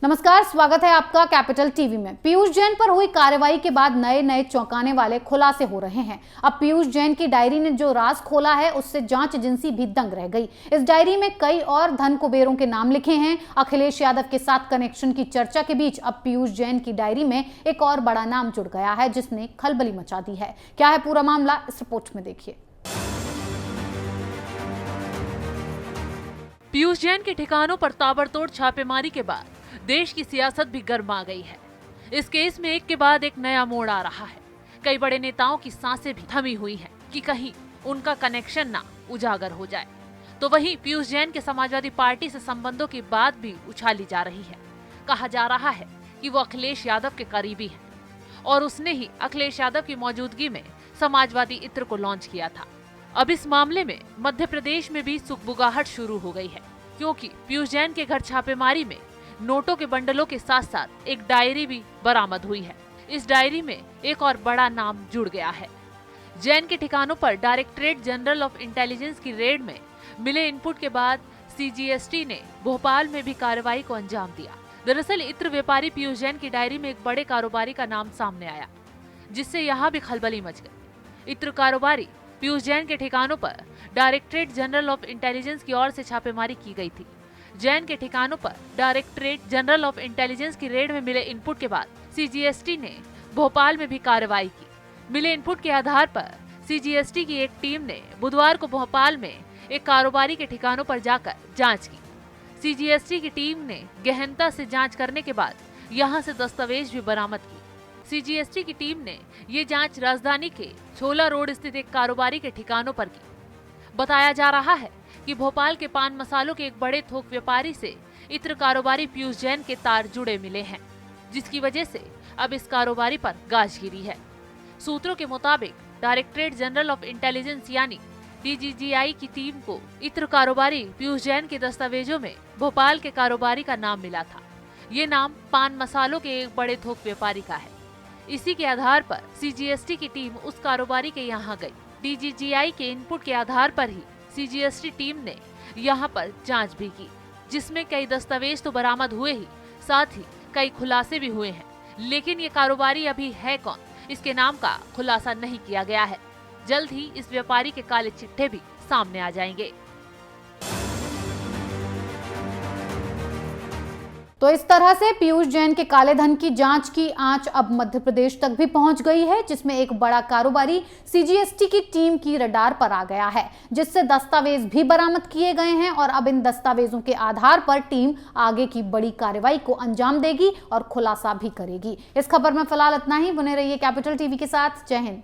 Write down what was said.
नमस्कार, स्वागत है आपका कैपिटल टीवी में। पीयूष जैन पर हुई कार्रवाई के बाद नए नए चौंकाने वाले खुलासे हो रहे हैं। अब पीयूष जैन की डायरी ने जो राज खोला है उससे जांच एजेंसी भी दंग रह गई। इस डायरी में कई और धन कुबेरों के नाम लिखे हैं। अखिलेश यादव के साथ कनेक्शन की चर्चा के बीच अब पीयूष जैन की डायरी में एक और बड़ा नाम जुड़ गया है जिसने खलबली मचा दी है। क्या है पूरा मामला, इस रिपोर्ट में देखिए। पीयूष जैन के ठिकानों पर ताबड़तोड़ छापेमारी के बाद देश की सियासत भी गर्मा गई है। इस केस में एक के बाद एक नया मोड़ आ रहा है। कई बड़े नेताओं की सांसें भी थमी हुई हैं कि कहीं उनका कनेक्शन ना उजागर हो जाए। तो वहीं पीयूष जैन के समाजवादी पार्टी से संबंधों की बात भी उछाली जा रही है। कहा जा रहा है कि वो अखिलेश यादव के करीबी है और उसने ही अखिलेश यादव की मौजूदगी में समाजवादी इत्र को लॉन्च किया था। अब इस मामले में मध्य प्रदेश में भी सुगबुगाहट शुरू हो गई है, क्योंकि पीयूष जैन के घर छापेमारी में नोटों के बंडलों के साथ साथ एक डायरी भी बरामद हुई है। इस डायरी में एक और बड़ा नाम जुड़ गया है। जैन के ठिकानों पर डायरेक्टरेट जनरल ऑफ इंटेलिजेंस की रेड में मिले इनपुट के बाद सीजीएसटी ने भोपाल में भी कार्रवाई को अंजाम दिया। दरअसल इत्र व्यापारी पीयूष जैन की डायरी में एक बड़े कारोबारी का नाम सामने आया, जिससे यहाँ भी खलबली मच गई। इत्र कारोबारी पीयूष जैन के ठिकानों पर डायरेक्टरेट जनरल ऑफ इंटेलिजेंस की ओर से छापेमारी की गई थी। जैन के ठिकानों पर डायरेक्टरेट जनरल ऑफ इंटेलिजेंस की रेड में मिले इनपुट के बाद सीजीएसटी ने भोपाल में भी कार्रवाई की। मिले इनपुट के आधार पर सीजीएसटी की एक टीम ने बुधवार को भोपाल में एक कारोबारी के ठिकानों पर जाकर जांच की। सीजीएसटी की टीम ने गहनता से जांच करने के बाद यहां से दस्तावेज भी बरामद की। सीजीएसटी की टीम ने ये जांच राजधानी के छोला रोड स्थित एक कारोबारी के ठिकानों पर की। बताया जा रहा है कि भोपाल के पान मसालों के एक बड़े थोक व्यापारी से इत्र कारोबारी पीयूष जैन के तार जुड़े मिले हैं, जिसकी वजह से अब इस कारोबारी पर गाज गिरी है। सूत्रों के मुताबिक डायरेक्टरेट जनरल ऑफ इंटेलिजेंस यानी डीजीजीआई की टीम को इत्र कारोबारी पीयूष जैन के दस्तावेजों में भोपाल के कारोबारी का नाम मिला था। ये नाम पान मसालों के एक बड़े थोक व्यापारी का है। इसी के आधार पर सीजीएसटी की टीम उस कारोबारी के यहाँ गई। डीजीजीआई के इनपुट के आधार पर ही सीजीएसटी टीम ने यहाँ पर जांच भी की, जिसमें कई दस्तावेज तो बरामद हुए ही, साथ ही कई खुलासे भी हुए हैं। लेकिन ये कारोबारी अभी है कौन, इसके नाम का खुलासा नहीं किया गया है। जल्द ही इस व्यापारी के काले चिट्ठे भी सामने आ जाएंगे। तो इस तरह से पीयूष जैन के काले धन की जांच की आंच अब मध्य प्रदेश तक भी पहुंच गई है, जिसमें एक बड़ा कारोबारी सीजीएसटी की टीम की रडार पर आ गया है, जिससे दस्तावेज भी बरामद किए गए हैं और अब इन दस्तावेजों के आधार पर टीम आगे की बड़ी कार्रवाई को अंजाम देगी और खुलासा भी करेगी। इस खबर में फिलहाल इतना ही। बने रहिए कैपिटल टीवी के साथ। जय हिंद।